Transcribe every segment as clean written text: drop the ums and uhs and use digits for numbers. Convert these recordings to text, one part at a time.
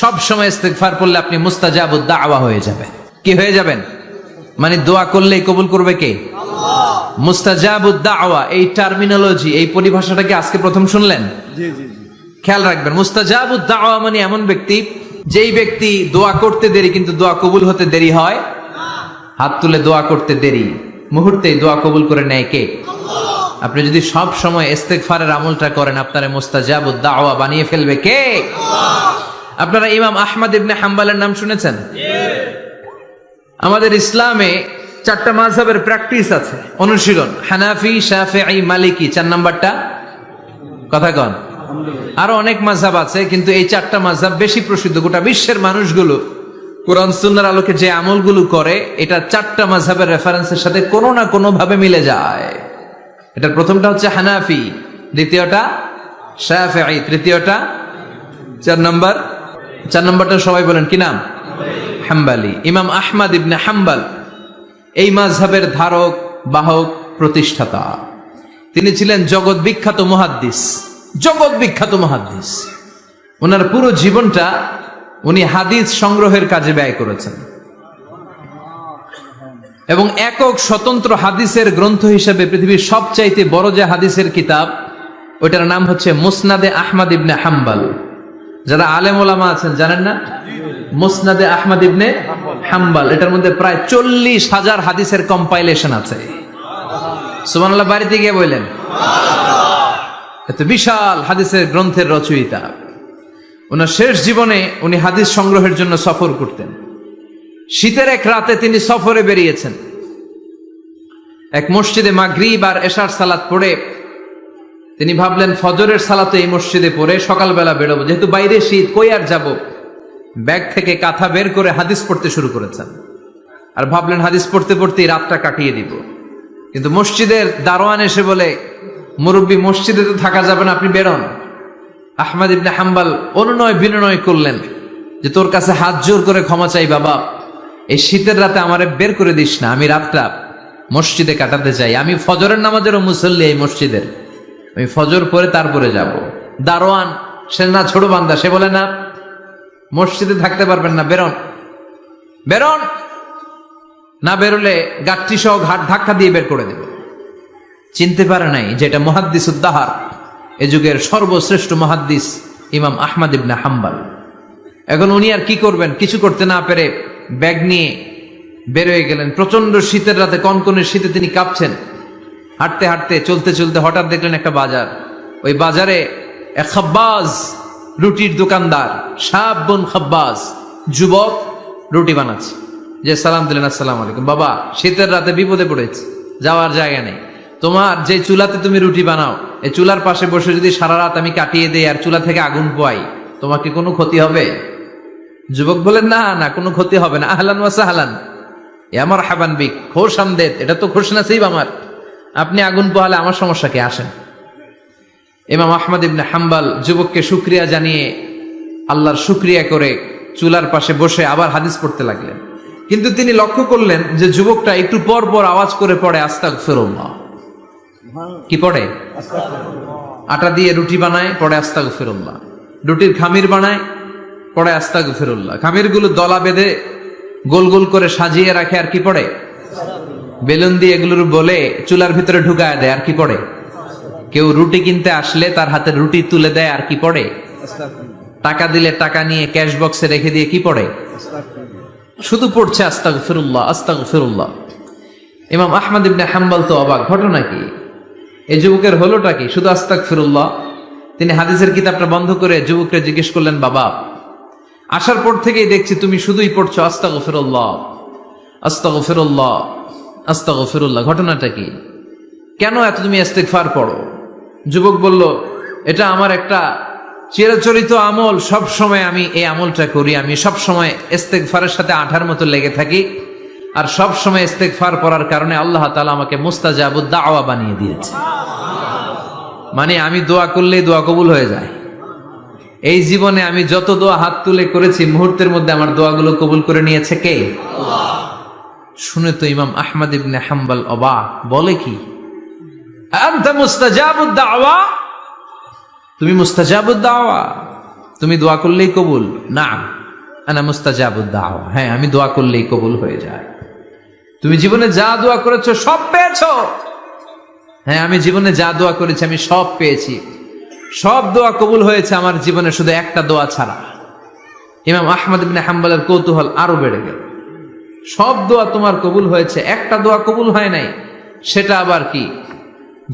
সব সময় ইস্তেগফার পড়লে আপনি মুস্তাজাবুদ দাওয়া হয়ে যাবেন। কি হয়ে যাবেন? মানে দোয়া করলেই কবুল করবে কে? আল্লাহ। মুস্তাজাবুদ দাওয়া, এই টার্মিনোলজি, এই পরিভাষাটা কি আজকে প্রথম শুনলেন? জি জি জি। খেয়াল রাখবেন, মুস্তাজাবুদ দাওয়া মানে এমন ব্যক্তি, যেই ব্যক্তি দোয়া করতে দেরি কিন্তু দোয়া কবুল হতে দেরি হয়। হাত তুলে দোয়া করতে দেরি, মুহূর্তেই দোয়া কবুল করে নেয় কে? আল্লাহ। আপনি যদি সব সময় ইস্তেগফারের আমলটা করেন, আপনারা মুস্তাজাবুদ দাওয়া বানিয়ে ফেলবে কে? আল্লাহ। আপনারা ইমাম আহমদ ইবনে হাম্বলের নাম শুনেছেন? আমাদের ইসলামে 4টা মাযহাবের প্র্যাকটিস আছে, অনুশীলন। হানাফি, শাফিঈ, মালিকি, 4 নাম্বারটা কথা কন। আরো অনেক মাযহাব আছে, কিন্তু এই 4টা মাযহাব বেশি প্রসিদ্ধ। গোটা বিশ্বের মানুষগুলো কোরআন সুন্নাহর আলোকে যে আমলগুলো করে, এটা 4টা মাযহাবের রেফারেন্সের সাথে কোনো না কোনো ভাবে মিলে যায়। এটার প্রথমটা হচ্ছে হানাফি, দ্বিতীয়টা শাফিঈ, তৃতীয়টা 4 নাম্বারটা সবাই বলেন কি নাম? হাম্বলি। ইমাম আহমদ ইবনে হাম্বল এই মাযহাবের ধারক, বাহক, প্রতিষ্ঠাতা। তিনি ছিলেন জগৎ বিখ্যাত মুহাদ্দিস, ওনার পুরো জীবনটা উনি হাদিস সংগ্রহের কাজে ব্যয় করেছেন, এবং একক স্বতন্ত্র হাদিসের গ্রন্থ হিসেবে পৃথিবীর সবচাইতে বড় যে হাদিসের কিতাব, ওইটার নাম হচ্ছে মুসনাদে আহমদ ইবনে হাম্বল। যারা আলেম ওলামা আছেন জানেন না? মুসনাদে আহমদ ইবনে হাম্বল, এটার মধ্যে প্রায় 40,000 হাদিসের কম্পাইলেশন আছে। সুবহানাল্লাহ, বাড়িতে গিয়ে বললেন এত বিশাল হাদিসের গ্রন্থের রচয়িতা। ওনার শেষ জীবনে উনি হাদিস সংগ্রহের জন্য সফর করতেন। শীতের এক রাতে তিনি সফরে বেরিয়েছেন। এক মসজিদে মাগরিব আর এশার সালাত পড়ে তিনি ভাবলেন ফজরের সালাতে এই মসজিদে পড়ে সকালবেলা বেরোবো, যেহেতু বাইরে শীত, কই আর যাব। ব্যাগ থেকে কাঁথা বের করে হাদিস পড়তে শুরু করেছেন, আর ভাবলেন হাদিস পড়তে পড়তেই রাতটা কাটিয়ে দিব। কিন্তু মসজিদের দারোয়ান এসে বলে, মুরব্বী, মসজিদে তো থাকা যাবে না, আপনি বেরোন। আহমদ ইবনে হাম্বল অনুনয় বিনয় করলেন যে তোর কাছে হাত জোর করে ক্ষমা চাই বাবা, এই শীতের রাতে আমারে বের করে দিস না, আমি রাতটা মসজিদে কাটাতে চাই। আমি ফজরের নামাজেরও মুসল্লি এই মসজিদের, আমি ফজর পরে তারপরে যাব। দারোয়ান সে না ছোট বান্দা, সে বলে না, মসজিদে থাকতে পারবেন না, বেরোন, না বেরোলে গাঠটি সহ ঘাট ধাক্কা দিয়ে বের করে দেব। চিনতে পারে নাই যেটা মুহাদ্দিস উদ্দাহার, এ যুগের সর্বশ্রেষ্ঠ মুহাদ্দিস ইমাম আহমদ ইবনে হাম্বল। এখন উনি আর কি করবেন, কিছু করতে না পেরে ব্যাগ নিয়ে বের হয়ে গেলেন। প্রচন্ড শীতের রাতে, কনকনে শীতে তিনি কাঁপছেন। হাঁটতে হাঁটতে, চলতে চলতে হঠাৎ দেখলেন একটা বাজার। ওই বাজারে এক খাব্বাজ, রুটির দোকানদার, শাবুন খাব্বাজ, যুবক রুটি বানাচ্ছে। যে সালাম দিলেন, আসসালামু আলাইকুম। বাবা, শীতের রাতে বিপদে পড়েছে, যাওয়ার জায়গা নেই। তোমার যে চুলাতে তুমি রুটি বানাও, এই চুলার পাশে বসে যদি সারা রাত আমি কাটিয়ে দেই আর চুলা থেকে আগুন পোয়াই, তোমার কি কোনো ক্ষতি হবে? যুবক বলেন, না না, কোনো ক্ষতি হবে না। আহলান ওয়া সাহলান, আমার হাবান বিক, খোশ আমদেদ, এটা তো খোশ নসিব আমার। আপনি আগুন পোহালে আমার সমস্যা কি, আসেন। ইমাম আহমদ ইবনে হাম্বল যুবককে শুকরিয়া জানিয়ে, আল্লাহর শুকরিয়া করে চুলার পাশে বসে আবার হাদিস পড়তে লাগলেন। কিন্তু তিনি লক্ষ্য করলেন যে যুবকটা একটু পর পর আওয়াজ করে পড়ে আস্তাগফিরুল্লাহ। কি পড়ে? আটা দিয়ে রুটি বানায়, পড়ে আস্তাগফিরুল্লাহ। রুটির খামির বানায়, পড়ে আস্তাগফিরুল্লাহ। খামিরগুলো দলা বেঁধে গোল গোল করে সাজিয়ে রাখে, আর কি পড়ে? বেলুন দিয়ে এগুলোর বলে চুলার ভিতরে ঢুকায় দেয়, আর কি পড়ে? কেউ রুটি কিনতে আসলে তার হাতে রুটি তুলে দেয়, আর কি পড়ে? টাকা দিলে টাকা নিয়ে ক্যাশ বক্সে রেখে দিয়ে কি পড়ে? শুধু পড়ছে আস্তাগফিরুল্লাহ, আস্তাগফিরুল্লাহ। ইমাম আহমদ ইবনে হাম্বল তো অবাক, ঘটনা কি, এই যুবকের হলোটা কি? শুধু আস্তাগফিরুল্লাহ। তিনি হাদিসের কিতাবটা বন্ধ করে যুবককে জিজ্ঞেস করলেন, বাবা, আসার পর থেকেই দেখছি তুমি শুধুই পড়ছো আস্তাগফিরুল্লাহ, আস্তাগফিরুল্লাহ, আস্তাগফিরুল্লাহ, ঘটনাটা কি? কেন এত তুমি ইস্তেগফার পড়ো? যুবক বলল, এটা আমার একটা চিরাচরিত আমল, সব সময় আমি এই আমলটা করি। আমি সব সময় ইস্তেগফারের সাথে আঠার মতো লেগে থাকি, আর সব সময় ইস্তেগফার পড়ার কারণে আল্লাহ তাআলা আমাকে মুস্তাজাবুদ দাওয়া বানিয়ে দিয়েছে। মানে আমি দোয়া করলেই দোয়া কবুল হয়ে যায়। এই জীবনে আমি যত দোয়া হাত তুলে করেছি, মুহূর্তের মধ্যে আমার দোয়াগুলো কবুল করে নিয়েছে কে? আল্লাহ। শুনে তো ইমাম আহমদ ইবনে হাম্বল অবাক, বলে কি, আনতা মুস্তাজাবুদ দাওয়া, তুমি মুস্তাজাবুদ দাওয়া? তুমি দোয়া করলেই কবুল? না, আনা মুস্তাজাবুদ দাওয়া, হ্যাঁ আমি দোয়া করলেই কবুল হয়ে যায়। তুমি জীবনে যা দোয়া করেছো সব পেয়েছো? হ্যাঁ আমি জীবনে যা দোয়া করেছি আমি সব পেয়েছি, সব দোয়া কবুল হয়েছে আমার জীবনে, শুধু একটা দোয়া ছাড়া। ইমাম আহমদ ইবনে হাম্বলের কৌতূহল আরো বেড়ে গেল। সব দোয়া তোমার কবুল হয়েছে, একটা দোয়া কবুল হয় নাই, সেটা আবার কি?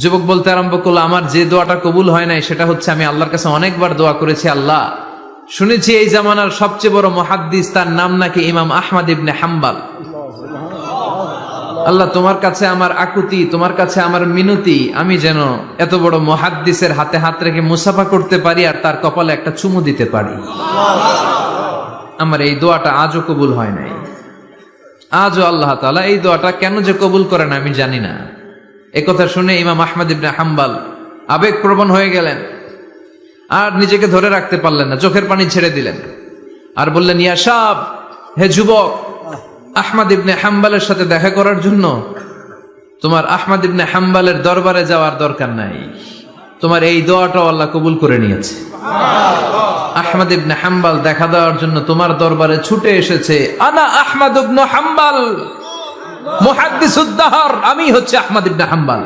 যুবক বলতে আরম্ভ করলো, আমার যে দোয়াটা কবুল হয় নাই সেটা হচ্ছে আমি আল্লাহর কাছে অনেকবার দোয়া করেছি, আল্লাহ শুনেছি এই জামানার সবচেয়ে বড় মুহাদ্দিস, তার নাম নাকি ইমাম আহমদ ইবনে হাম্বল। আল্লাহ তোমার কাছে আমার আকুতি, তোমার কাছে আমার মিনতি, আমি যেন এত বড় মুহাদ্দিসের হাতে হাত রেখে মুসাফা করতে পারি আর তার কপালে একটা চুমু দিতে পারি। আমার এই দোয়াটা আজও কবুল হয় নাই। আজও আল্লাহ তাআলা এই দোয়াটা কেন যে কবুল করেন আমি জানি না। একথা শুনে ইমাম আহমদ ইবনে হাম্বল আবেগপ্রবণ হয়ে গেলেন, আর নিজেকে ধরে রাখতে পারলেন না, চোখের পানি ছেড়ে দিলেন আর বললেন, ইয়া শাব, হে যুবক, আহমদ ইবনে হাম্বলের সাথে দেখা করার জন্য তোমার আহমদ ইবনে হাম্বলের দরবারে যাওয়ার দরকার নাই, তোমার এই দোয়াটাও আল্লাহ কবুল করে নিয়েছে। আহমদ ইবনে হাম্বল দেখা দেওয়ার জন্য তোমার দরবারে ছুটে এসেছে। আনা আহমদ ইবনে হাম্বল মুহাদ্দিসুদ দাহর, আমি হচ্ছে আহমদ ইবনে হাম্বল।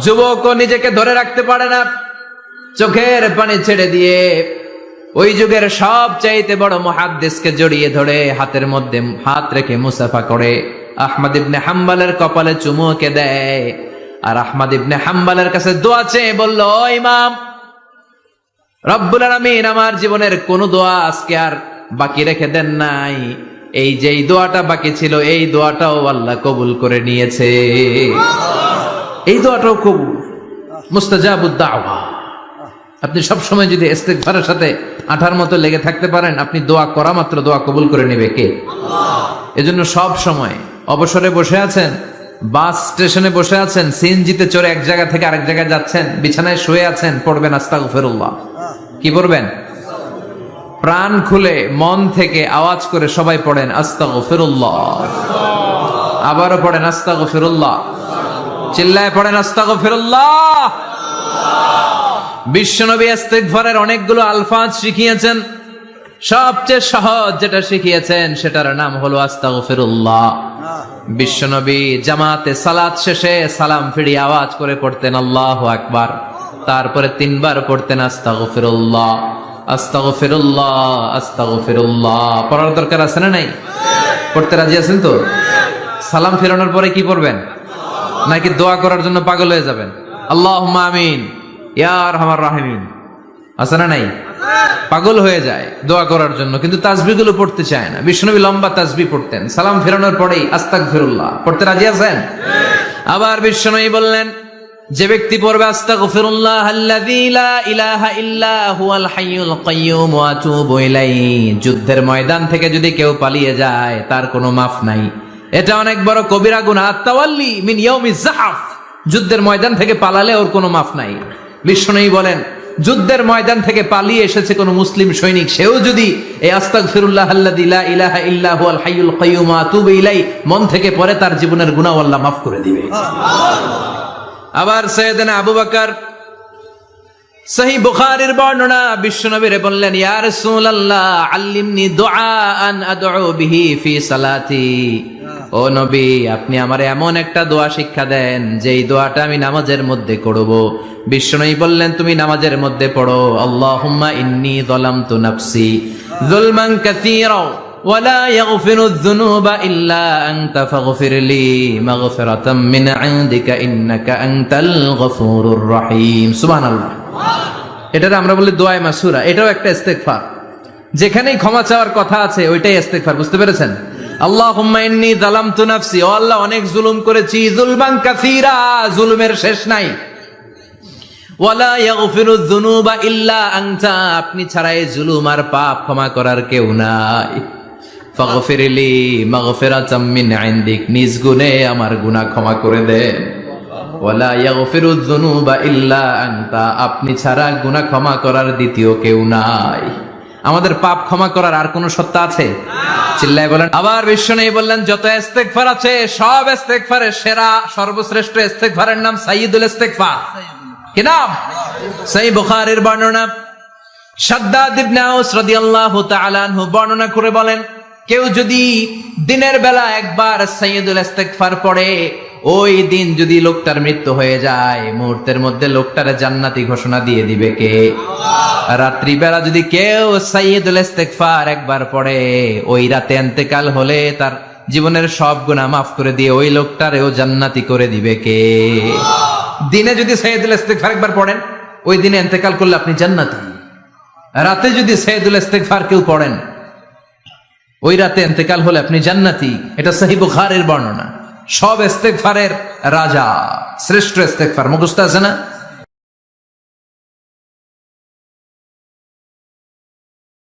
যুবক নিজেকে ধরে রাখতে পারে না, চোখের পানি ছেড়ে দিয়ে ওই যুগের সবচাইতে বড় মুহাদ্দিসকে জড়িয়ে ধরে হাতের মধ্যে হাত রেখে মুসাফা করে আহমদ ইবনে হাম্বলের কপালে চুমুকে দেয়, আর আহমদ ইবনে হাম্বলের কাছে দোয়া চেয়ে বলল, ও ইমাম, রব্বুল আলামিন আমার জীবনের কোন দোয়া আজকে আর বাকি রেখে দেন নাই, এই যে দোয়াটা বাকি ছিল এই দোয়াটাও আল্লাহ কবুল করে নিয়েছে, এই দোয়াটাও কবুল, মুস্তাজাবুদ দাওয়া। আপনি সবসময় যদি ইস্তিগফারের সাথে আঠার মতো লেগে থাকতে পারেন, আপনি দোয়া করা মাত্র দোয়া কবুল করে নেবে কে? এজন্য সব সময় অবসরে বসে আছেন, বাস স্টেশনে বসে আছেন, সিএনজিতে চড়ে এক জায়গা থেকে আরেক জায়গায় যাচ্ছেন, বিছানায় শুয়ে আছেন, পড়বেন আস্তাগফিরুল্লাহ। কি পড়বেন? প্রাণ খুলে মন থেকে আওয়াজ করে সবাই পড়েন আস্তাগফিরুল্লাহ, আবারও পড়েন আস্তাগফিরুল্লাহ, চিল্লায় পড়েন আস্তাগফিরুল্লাহ। বিশ্বনবী ইস্তিগফারের অনেকগুলো আলফাজ শিখিয়েছেন, সবচেয়ে সহজ যেটা শিখিয়েছেন সেটার নাম হলো আস্তাগফিরুল্লাহ। বিশ্বনবী জামাতে সালাত শেষে সালাম ফিরিয়ে আওয়াজ করে পড়তেন আল্লাহু আকবার, তারপরে 3 বার পড়তেন আস্তাগফিরুল্লাহ, আস্তাগফিরুল্লাহ, আস্তাগফিরুল্লাহ। পড়ার দরকার আছে না নাই? পড়তে রাজি আছেন তো? সালাম ফেরানোর পরে কি পড়বেন? নাকি দোয়া করার জন্য পাগল হয়ে যাবেন? আল্লাহুম্মা আমিন ইয়া আরহামার রাহিমিন, আছে না নাই? পাগল হয়ে যায় দোয়া করার জন্য, কিন্তু তাসবিহগুলো পড়তে চায় না। বিশ্বনবী লম্বা তাসবিহ পড়তেন, সালাম ফেরানোর পরেই আস্তাগফিরুল্লাহ। পড়তে রাজি আছেন? আবার বিশ্বনবী বললেন, যে ব্যক্তি পড়বে আস্তাগফিরুল্লাহ আল্লাযী লা ইলাহা ইল্লা হুয়াল হাইয়ুল কাইয়্যুম ওয়া আতুবু ইলাইহি, যুদ্ধের ময়দান থেকে যদি কেউ পালিয়ে যায় তার কোনো মাফ নাই, এটা অনেক বড় কবিরা গুনাহ। তাওয়াল্লি মিন ইয়াউমিজ যাহফ, যুদ্ধের ময়দান থেকে পালালে ওর কোনো মাফ নাই। বিশ্বনবী বলেন, যুদ্ধের ময়দান থেকে পালিয়ে এসেছে কোন মুসলিম সৈনিক, সেও যদি এই আস্তাগফিরুল্লাহ আল্লাযী লা ইলাহা ইল্লা হুয়াল হাইয়ুল কাইয়্যুম ওয়া আতুবু ইলাইহি মন থেকে পড়ে, তার জীবনের গুনাহ আল্লাহ মাফ করে দিবে। আবার সাইয়েদনা আবু বকর, সহিহ বুখারীর বর্ণনা, বিশ্বনবীরে বললেন, ইয়া রাসূলুল্লাহ আল্লিমনি দুআআন আদউ বিহি ফি সালাতি, ও নবী আপনি আমারে এমন একটা দোয়া শিক্ষা দেন যেই দোয়াটা আমি নামাজের মধ্যে করব। বিশ্বনবী বললেন, তুমি নামাজের মধ্যে পড়ো, আল্লাহুম্মা ইন্নী যালামতু নাফসি যুলমান কাসীরা ওয়া লা ইয়াগফিরুয যুনুবা ইল্লা আনতা ফাগফিরলি মাগফিরাতাম মিন ইনদিকা ইন্নাকা আনতাল গফুরুর রহিম। সুবহানাল্লাহ। এটা আমরা বলি দোয়ায়ে মাসুরা, এটাও একটা ইস্তিগফার। যেখানেই ক্ষমা চাওয়ার কথা আছে ওইটাই ইস্তিগফার। বুঝতে পেরেছেন? আল্লাহুম্মা ইন্নী যালামতু নাফসি, ও আল্লাহ অনেক জুলুম করেছি, যুলমান কাসীরা, জুলুমের শেষ নাই, ওয়া লা ইয়াগফিরুয যুনুবা ইল্লা আনতা, আপনি ছাড়া এই জুলুম আর পাপ ক্ষমা করার কেউ নাই, ফাগফিরলি মাগফিরাতাম মিন ইনদিক, নিজ গুণে আমার গুনাহ ক্ষমা করে দেন, ওয়া লা ইয়াগফিরুয যুনুবা ইল্লা আনতা, আপনি ছাড়া গুনাহ ক্ষমা করার দ্বিতীয় কেউ নাই। আমাদের পাপ ক্ষমা করার আর কোন সত্তা আছে? চিল্লায় বলেন। আবার বিশ্বনবী বললেন, যত ইস্তিগফার আছে সব ইস্তিগফারের সেরা সর্বশ্রেষ্ঠ ইস্তিগফারের নাম সাইয়্যিদুল ইস্তিগফার। কি নাম? সহিহ বুখারীর বর্ণনা, শাদ্দাদ ইবনে আউস রাদিয়াল্লাহু তাআলা আনহু বর্ণনা করে বলেন, কেউ যদি দিনের বেলা একবার সাইয়্যিদুল ইস্তিগফার পড়ে, ওই দিন যদি লোকটার মৃত্যু হয়ে যায়, মুহূর্তের মধ্যে লোকটারে জান্নাতি ঘোষণা দিয়ে দিবে কে? রাত্রি বেলা যদি কেউ সাইয়্যিদুল ইস্তিগফার একবার পড়ে, ওই রাতে ইন্তেকাল হলে তার জীবনের সব গুনাহ মাফ করে দিয়ে ওই লোকটারেও জান্নাতি করে দিবে কে? দিনে যদি সাইয়্যিদুল ইস্তিগফার একবার পড়েন, ওই দিনে ইন্তেকাল করলে আপনি জান্নাতি। রাতে যদি সাইয়্যিদুল ইস্তিগফার কেউ পড়েন, ওই রাতে ইন্তেকাল হলে আপনি জান্নাতি। এটা সহিহ বুখারীর বর্ণনা। সব ইস্তিগফারের রাজা, শ্রেষ্ঠ ইস্তিগফার মুখস্থ আছে না?